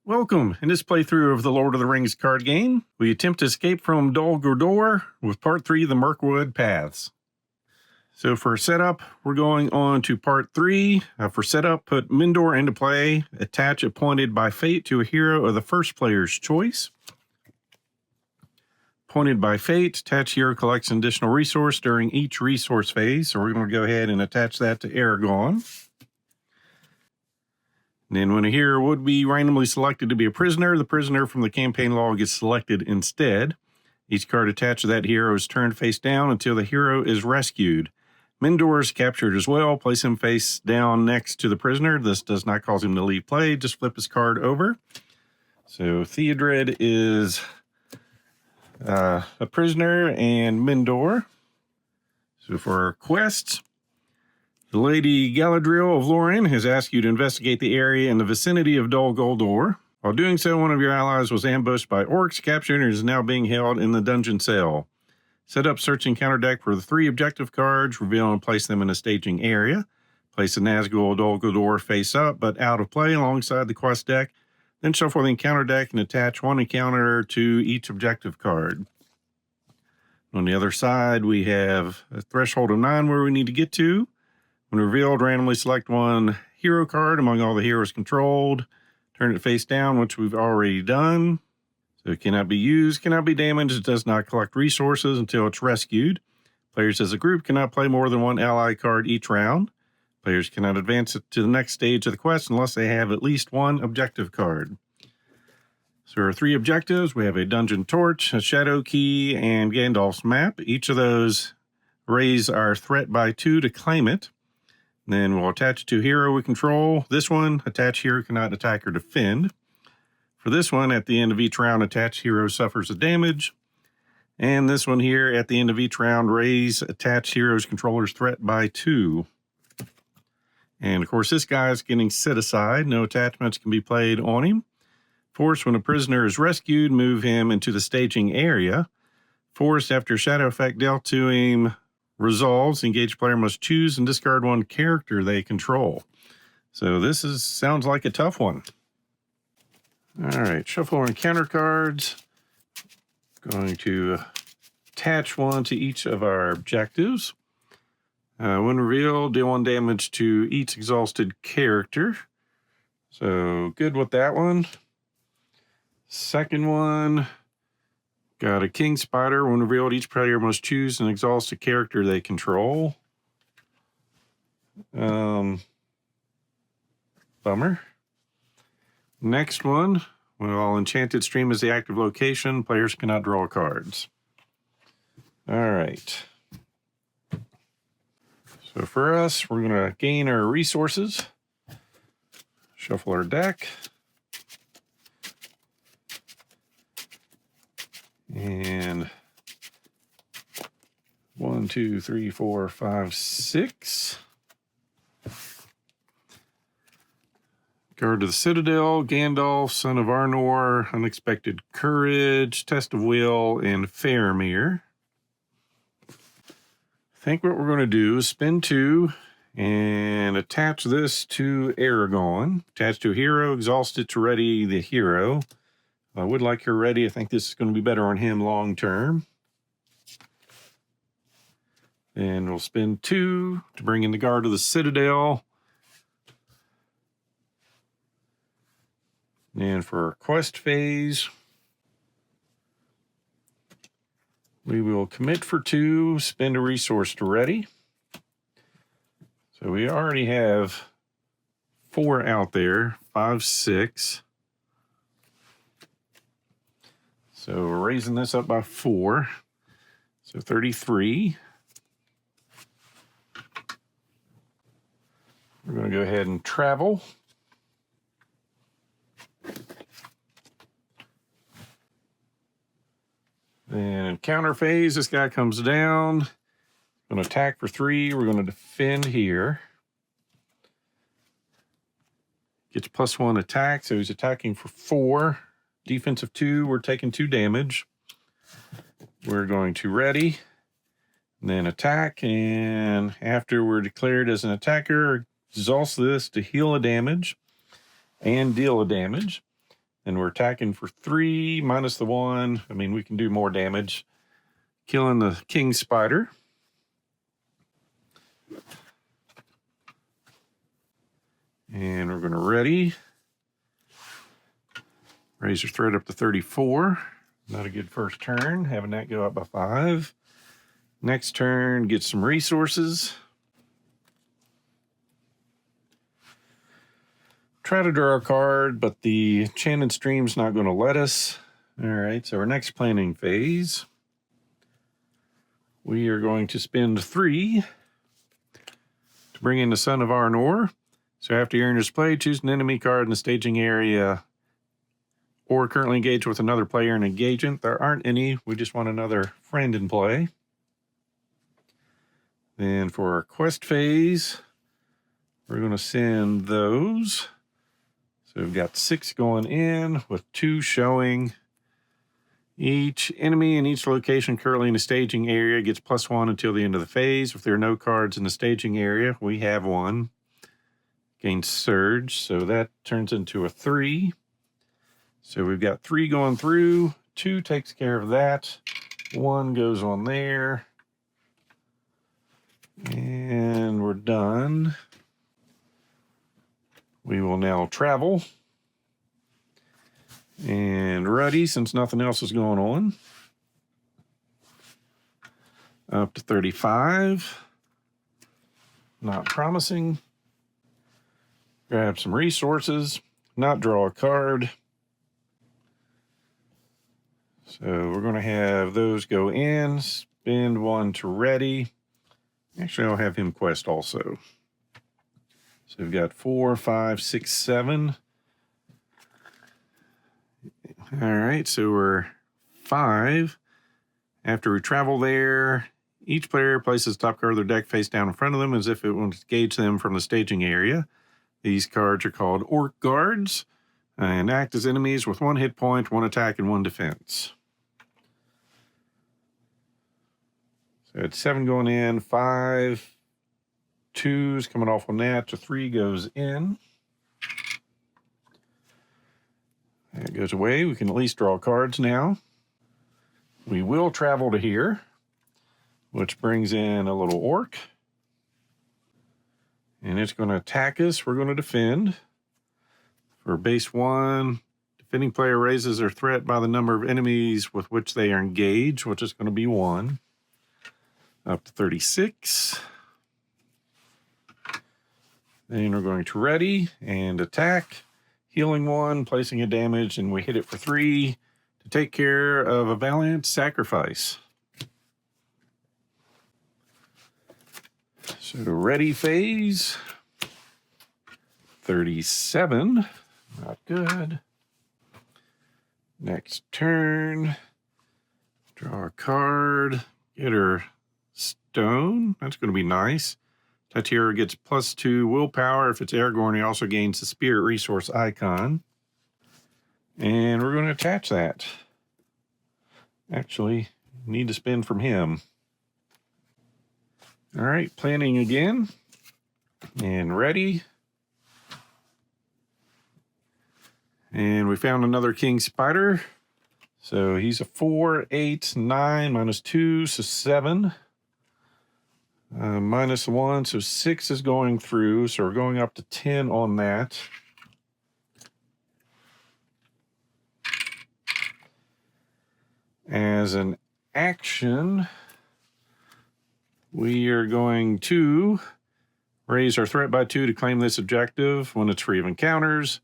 Welcome. In this playthrough of the Lord of the Rings card game, we attempt to escape from Dol Guldur with Part 3, the Mirkwood Paths. So for setup, we're going on to Part 3. For setup, put Mindor into play. Attach Appointed by Fate to a hero of the first player's choice. Appointed by Fate, attach hero collects an additional resource during each resource phase. So we're going to go ahead and attach that to Aragorn. Then when a hero would be randomly selected to be a prisoner, the prisoner from the campaign log is selected instead. Each card attached to that hero is turned face down until the hero is rescued. Mindor is captured as well. Place him face down next to the prisoner. This does not cause him to leave play. Just flip his card over. So Theodred is a prisoner and Mindor. So for our quests, the Lady Galadriel of Lorien has asked you to investigate the area in the vicinity of Dol Guldur. While doing so, one of your allies was ambushed by orcs, captured, and is now being held in the dungeon cell. Set up search and counter deck for the 3 objective cards, reveal and place them in a staging area. Place the Nazgul Dol Guldur face up, but out of play alongside the quest deck. Then shuffle the encounter deck and attach 1 encounter to each objective card. On the other side, we have a threshold of 9 where we need to get to. When revealed, randomly select 1 hero card among all the heroes controlled. Turn it face down, which we've already done. So it cannot be used, cannot be damaged, it does not collect resources until it's rescued. Players as a group cannot play more than 1 ally card each round. Players cannot advance it to the next stage of the quest unless they have at least 1 objective card. So there are 3 objectives. We have a dungeon torch, a shadow key, and Gandalf's map. Each of those raise our threat by 2 to claim it. Then we'll attach it to hero we control. This one, attach hero cannot attack or defend. For this one, at the end of each round, attached hero suffers a damage. And this one here, at the end of each round, raise attached hero's controller's threat by 2. And of course, this guy is getting set aside. No attachments can be played on him. Force, when a prisoner is rescued, move him into the staging area. Force, after shadow effect dealt to him resolves, the engaged player must choose and discard 1 character they control. So this sounds like a tough one. All right, shuffle our encounter cards. Going to attach 1 to each of our objectives. When revealed, deal 1 damage to each exhausted character. So good with that one. Second one, got a king spider. When revealed, each player must choose and exhaust a character they control. Bummer. Next one, while enchanted stream is the active location, players cannot draw cards. All right. So for us, we're going to gain our resources. Shuffle our deck. And 1, 2, 3, 4, 5, 6. Guard to the Citadel, Gandalf, Son of Arnor, Unexpected Courage, Test of Will, and Faramir. I think what we're going to do is spin 2 and attach this to Aragorn. Attach to a hero, exhaust it to ready the hero. I would like her ready. I think this is going to be better on him long term. And we'll spin 2 to bring in the Guard of the Citadel. And for our quest phase, we will commit for 2, spend a resource to ready. So we already have 4 out there, 5, 6. So we're raising this up by 4. So 33. We're going to go ahead and travel. Then counter phase, this guy comes down. Going to attack for 3. We're going to defend here. Gets +1 attack, so he's attacking for 4. Defensive 2, we're taking 2 damage. We're going to ready, and then attack, and after we're declared as an attacker, exhaust this to heal a damage and deal a damage. and we're attacking for 3 minus the 1. I mean, we can do more damage. Killing the king spider. And we're going to ready. Raise your threat up to 34. Not a good first turn, having that go up by 5. Next turn, get some resources. Try to draw a card, but the enchanted stream's not going to let us. All right, so our next planning phase, we are going to spend 3 to bring in the Son of Arnor. So after your turn play, choose an enemy card in the staging area or currently engage with another player in engagement. There aren't any. We just want another friend in play. Then for our quest phase, we're going to send those. So we've got 6 going in with 2 showing. Each enemy in each location currently in the staging area gets +1 until the end of the phase. If there are no cards in the staging area, we have 1. Gains surge, so that turns into a 3. So we've got 3 going through. 2 takes care of that. 1 goes on there. And we're done. We will now travel. And ready, since nothing else is going on. Up to 35. Not promising. Grab some resources. Not draw a card. So we're going to have those go in. Spend 1 to ready. Actually, I'll have him quest also. So we've got 4, 5, 6, 7. All right, so we're 5. After we travel there, each player places the top card of their deck face down in front of them as if it will engage them from the staging area. These cards are called Orc Guards and act as enemies with 1 hit point, 1 attack, and 1 defense. So it's 7 going in, 5, 2's coming off on that, so 3 goes in. That goes away. We can at least draw cards now. We will travel to here, which brings in a little orc. And it's going to attack us. We're going to defend. For base 1, defending player raises their threat by the number of enemies with which they are engaged, which is going to be 1. Up to 36. Then we're going to ready and attack. Healing 1, placing a damage, and we hit it for 3 to take care of a valiant sacrifice. So ready phase. 37. Not good. Next turn. Draw a card. Get her stone. That's going to be nice. Tatira gets +2 willpower. If it's Aragorn, he also gains the spirit resource icon. And we're going to attach that. Actually, need to spend from him. All right, planning again. And ready. And we found another king spider. So he's a 4, 8, 9, -2, so 7. -1, so 6 is going through, so we're going up to 10 on that. As an action, we are going to raise our threat by 2 to claim this objective when it's free of encounters.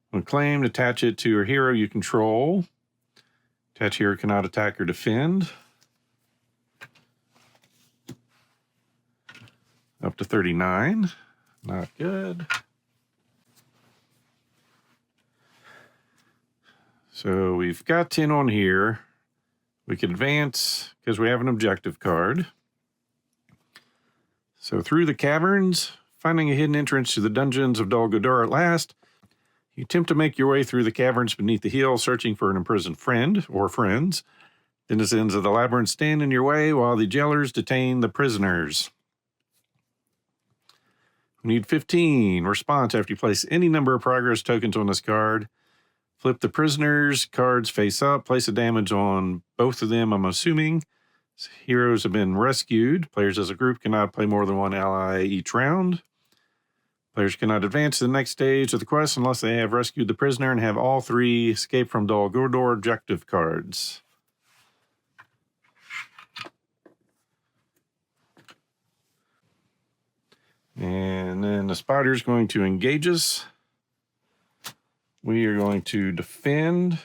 When claimed, attach it to your hero you control. Attached hero cannot attack or defend. Up to 39. Not good. So we've got 10 on here. We can advance because we have an objective card. So through the caverns, finding a hidden entrance to the dungeons of Dol Guldur at last, you attempt to make your way through the caverns beneath the hill, searching for an imprisoned friend or friends. Then the ends of the labyrinth stand in your way while the jailers detain the prisoners. We need 15. Response after you place any number of progress tokens on this card. Flip the prisoners, cards face up, place a damage on both of them, I'm assuming. Heroes have been rescued. Players as a group cannot play more than one ally each round. Players cannot advance to the next stage of the quest unless they have rescued the prisoner and have all 3 Escape from Dol Guldur objective cards. And then the spider is going to engage us. We are going to defend.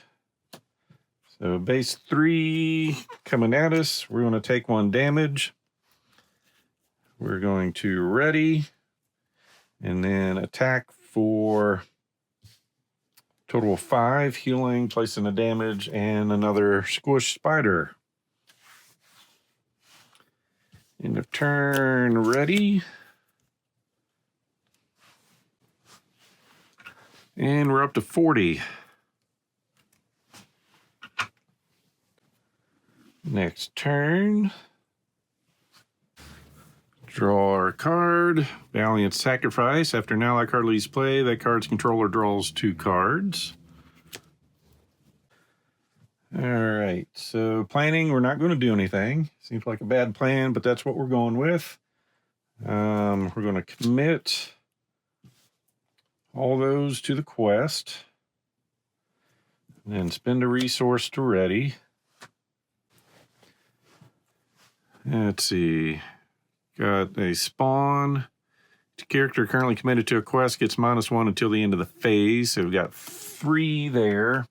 So base 3 coming at us. We're going to take 1 damage. We're going to ready. And then attack for total of 5 healing, placing a damage, and another squish spider. End of turn, ready. And we're up to 40. Next turn. Draw our card. Valiant Sacrifice. After an ally card leaves play, that card's controller draws 2 cards. All right, so planning, we're not going to do anything. Seems like a bad plan, but that's what we're going with. We're going to commit all those to the quest. And then spend a resource to ready. Let's see. Got a spawn. The character currently committed to a quest gets -1 until the end of the phase. So we've got 3 there.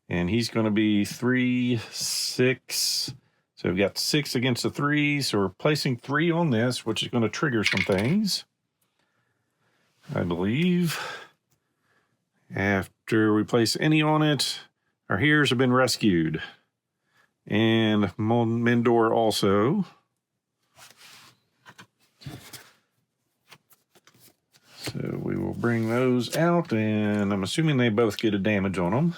And he's going to be 3, 6. So we've got 6 against the 3. So we're placing 3 on this, which is going to trigger some things, I believe. After we place any on it, our heroes have been rescued. And Mendor also. So we will bring those out, and I'm assuming they both get a damage on them.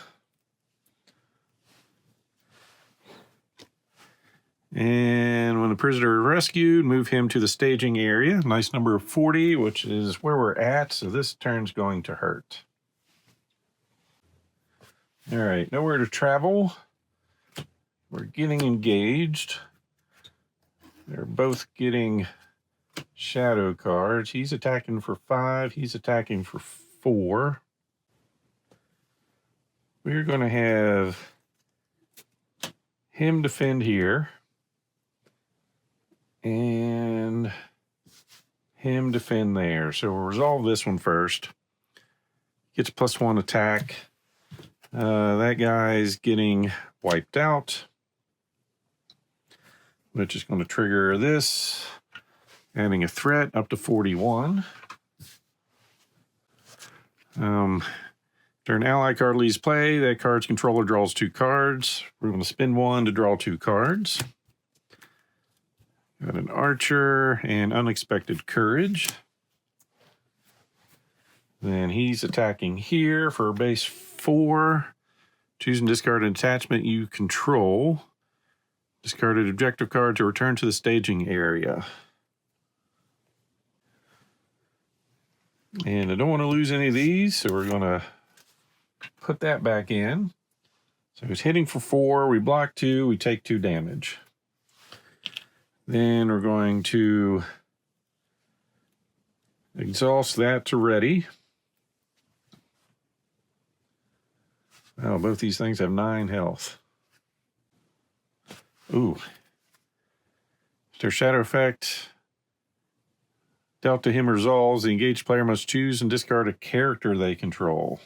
And when the prisoner is rescued, move him to the staging area. Nice number of 40, which is where we're at. So this turn's going to hurt. All right, nowhere to travel. We're getting engaged. They're both getting shadow cards. He's attacking for 5. He's attacking for 4. We're going to have him defend here. And him defend there. So we'll resolve this one first. Gets +1 attack. That guy's getting wiped out, which is going to trigger this, adding a threat up to 41. During ally card leaves play, that card's controller draws 2 cards. We're going to spend 1 to draw 2 cards. Got an archer and unexpected courage. Then he's attacking here for base 4. Choose and discard an attachment you control. Discarded objective card to return to the staging area. And I don't want to lose any of these, so we're going to put that back in. So he's hitting for 4. We block 2. We take 2 damage. Then we're going to exhaust that to ready. Oh, both these things have 9 health. Ooh. If their shadow effect dealt to him resolves, the engaged player must choose and discard a character they control.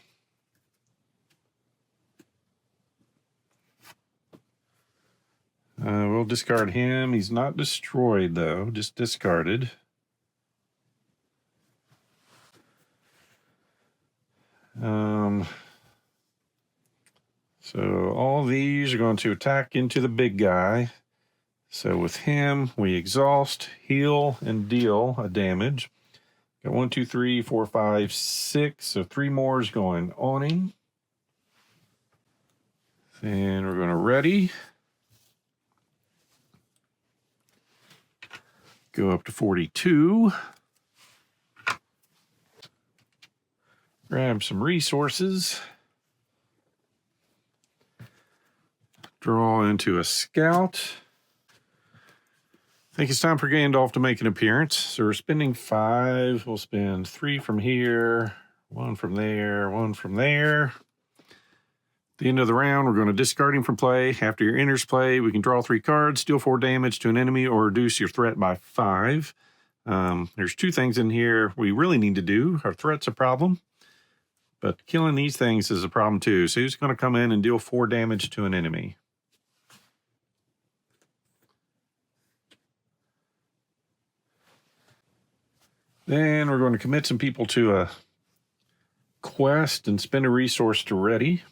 We'll discard him. He's not destroyed, though, just discarded. So all these are going to attack into the big guy. So with him, we exhaust, heal, and deal a damage. Got 1, 2, 3, 4, 5, 6. So 3 more is going on him. Then we're going to ready. Go up to 42. Grab some resources. Draw into a scout. I think it's time for Gandalf to make an appearance. So we're spending 5. We'll spend 3 from here, 1 from there, 1 from there. At the end of the round, we're going to discard him from play. After your enters play, we can draw 3 cards, deal 4 damage to an enemy, or reduce your threat by 5. There's 2 things in here we really need to do. Our threat's a problem, but killing these things is a problem too. So he's going to come in and deal 4 damage to an enemy. Then we're going to commit some people to a quest and spend a resource to ready.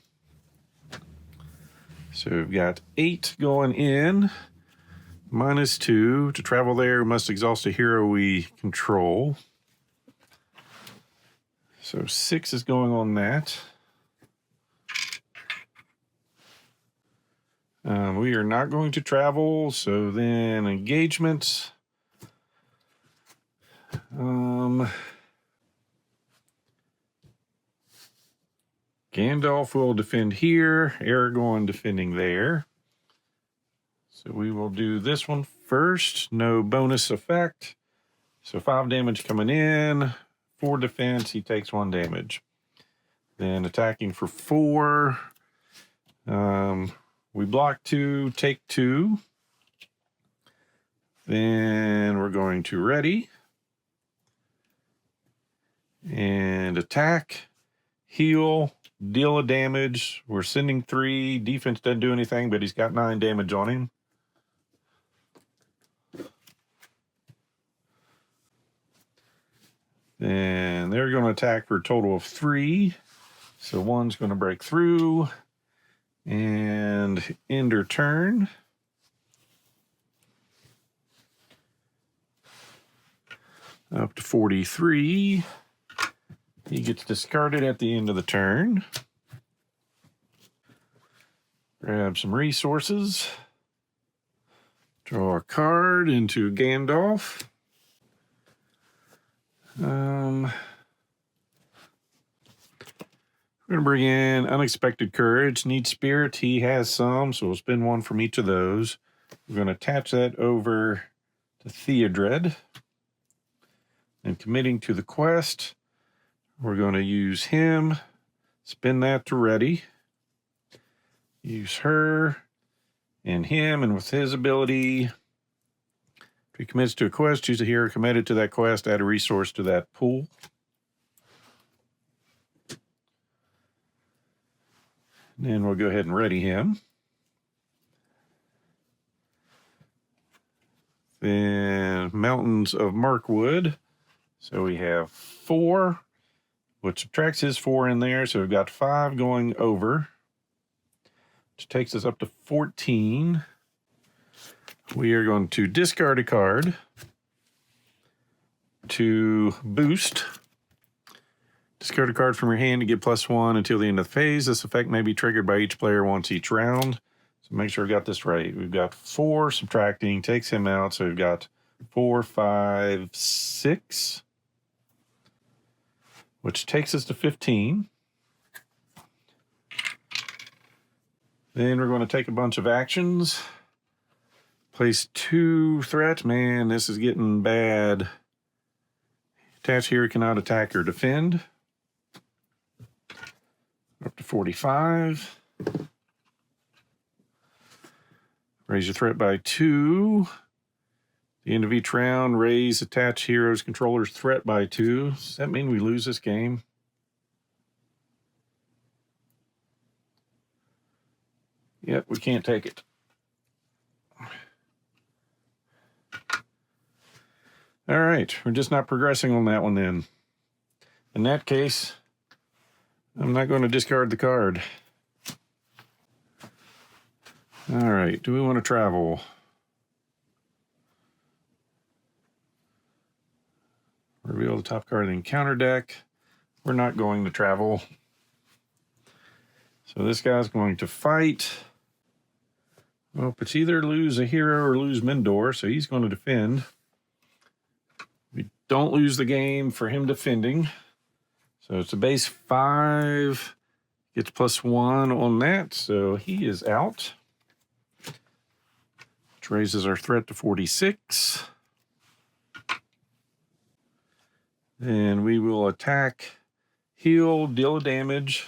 So we've got 8 going in, -2. To travel there, we must exhaust a hero we control. So 6 is going on that. We are not going to travel, so then engagements. Gandalf will defend here, Aragorn defending there. So we will do this one first, no bonus effect. So 5 damage coming in, 4 defense, he takes 1 damage. Then attacking for 4. We block 2, take 2. Then we're going to ready. And attack, heal, deal a damage. We're sending 3. Defense doesn't do anything, but he's got 9 damage on him. Then they're going to attack for a total of 3. So 1's going to break through. And end her turn. Up to 43. He gets discarded at the end of the turn. Grab some resources. Draw a card into Gandalf. We're going to bring in Unexpected Courage. Need Spirit. He has some, so we'll spend 1 from each of those. We're going to attach that over to Theodred. And committing to the quest, we're going to use him, spin that to ready, use her and him, and with his ability, if he commits to a quest, choose a hero committed to that quest, add a resource to that pool. And then we'll go ahead and ready him. Then Mountains of Markwood. So we have 4. Which subtracts his 4 in there, so we've got 5 going over, which takes us up to 14. We are going to discard a card to boost. Discard a card from your hand to get +1 until the end of the phase. This effect may be triggered by each player once each round. So make sure I got this right. We've got 4 subtracting, takes him out, so we've got 4, 5, 6. Which takes us to 15. Then we're going to take a bunch of actions. Place 2 threat. Man, this is getting bad. Attach here cannot attack or defend. Up to 45. Raise your threat by 2. The end of each round, raise attached heroes controller's threat by 2. Does that mean we lose this game? Yep, we can't take it. All right, we're just not progressing on that one then. In that case, I'm not going to discard the card. All right, do we want to travel? Reveal the top card of the encounter deck. We're not going to travel. So this guy's going to fight. Well, it's either lose a hero or lose Mendor, so he's going to defend. We don't lose the game for him defending. So it's a base 5. Gets +1 on that, so he is out. which raises our threat to 46. Then we will attack, heal, deal a damage.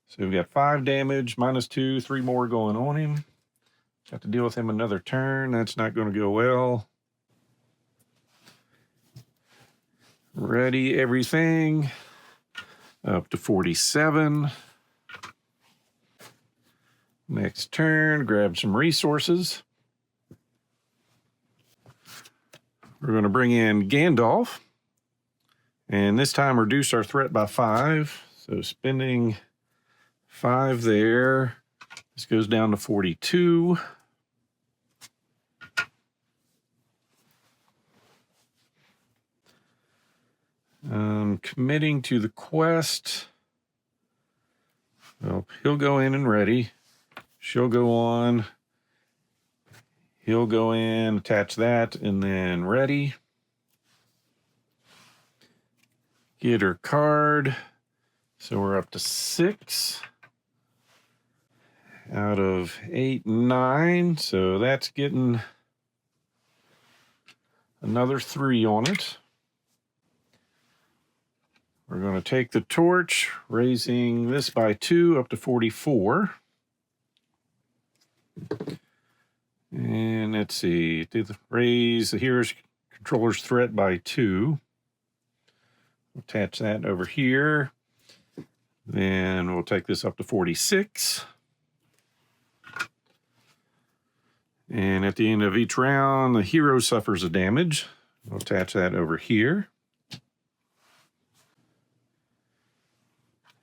So we've got 5 damage, -2, 3 more going on him. Got to deal with him another turn. That's not going to go well. Ready everything. Up to 47. Next turn, grab some resources. We're going to bring in Gandalf. And this time reduce our threat by 5. So spending 5 there. This goes down to 42. Committing to the quest. Well, he'll go in and ready. She'll go on. He'll go in, attach that, and then ready. Get her card. So we're up to 6 out of 8, 9. So that's getting another 3 on it. We're going to take the torch, raising this by 2 up to 44. And let's see, raise the hero's controller's threat by 2. Attach that over here. Then we'll take this up to 46. And at the end of each round, the hero suffers a damage. We'll attach that over here.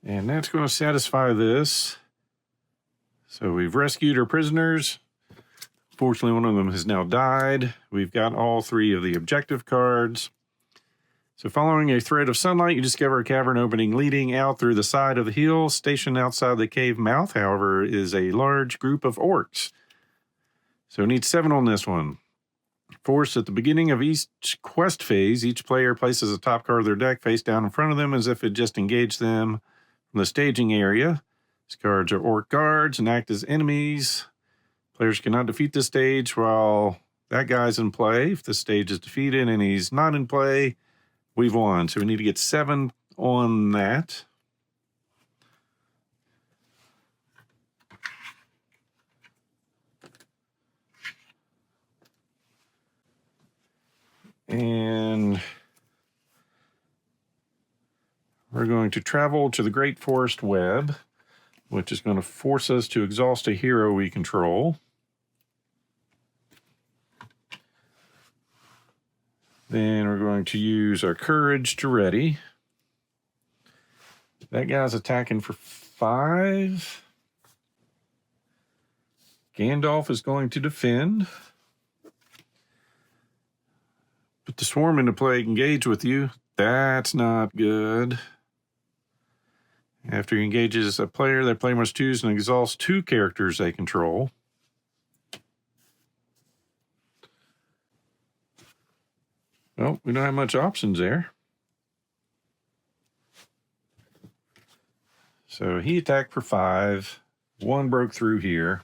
And that's going to satisfy this. So we've rescued our prisoners. Fortunately, one of them has now died. We've got all 3 of the objective cards. So following a thread of sunlight, you discover a cavern opening leading out through the side of the hill. Stationed outside the cave mouth, however, is a large group of orcs. So we need 7 on this one. Forced at the beginning of each quest phase, each player places a top card of their deck face down in front of them as if it just engaged them from the staging area. These cards are orc guards and act as enemies. Players cannot defeat this stage while that guy's in play. If the stage is defeated and he's not in play, we've won. So we need to get 7 on that. And we're going to travel to the Great Forest Web, which is going to force us to exhaust a hero we control. Then we're going to use our courage to ready. That guy's attacking for 5. Gandalf is going to defend. Put the swarm into play, engage with you. That's not good. After he engages a player, that player must choose and exhaust 2 characters they control. Well, we don't have much options there. So he attacked for 5. 1 broke through here.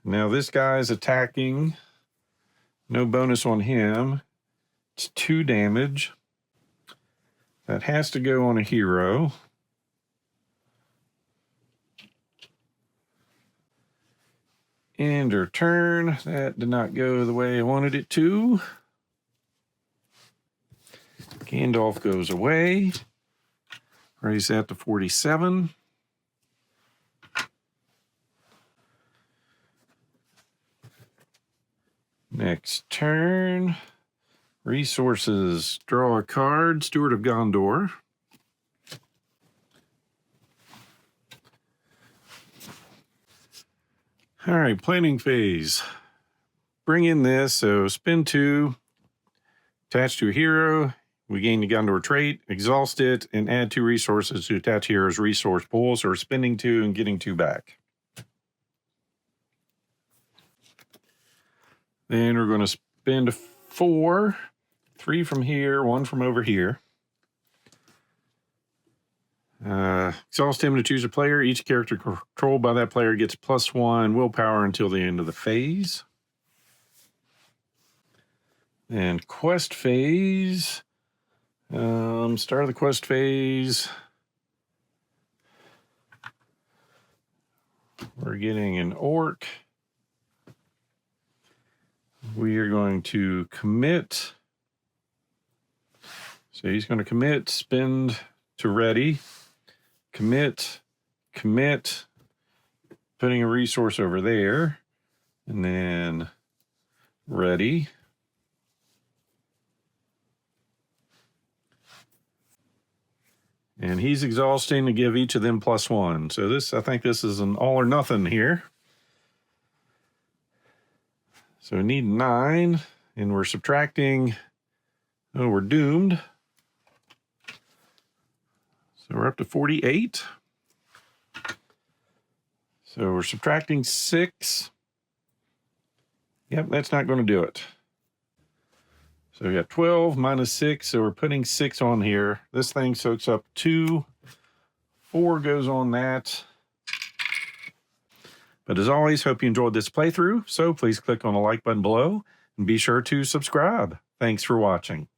Now this guy's attacking. No bonus on him. It's 2 damage. That has to go on a hero. End her turn. That did not go the way I wanted it to. Gandalf goes away. Raise that to 47. Next turn. Resources. Draw a card. Steward of Gondor. All right, planning phase. Bring in this. So spend 2. Attach to a hero. We gain the Gondor trait. Exhaust it. And add 2 resources to attach hero's resource pool. So we're spending 2 and getting 2 back. Then we're going to spend 4. 3 from here, 1 from over here. Exhaust him to choose a player. Each character controlled by that player gets +1 willpower until the end of the phase. And quest phase. Start of the quest phase. We're getting an orc. We are going to commit. So he's going to commit, spend to ready, commit, putting a resource over there, and then ready. And he's exhausting to give each of them +1. So this, I think this is an all or nothing here. So we need 9, and we're subtracting. Oh, we're doomed. So we're up to 48. So we're subtracting 6. Yep, that's not going to do it. So we got 12 minus 6, so we're putting 6 on here. This thing soaks up 2. 4 goes on that. But as always, hope you enjoyed this playthrough. So please click on the like button below and be sure to subscribe. Thanks for watching.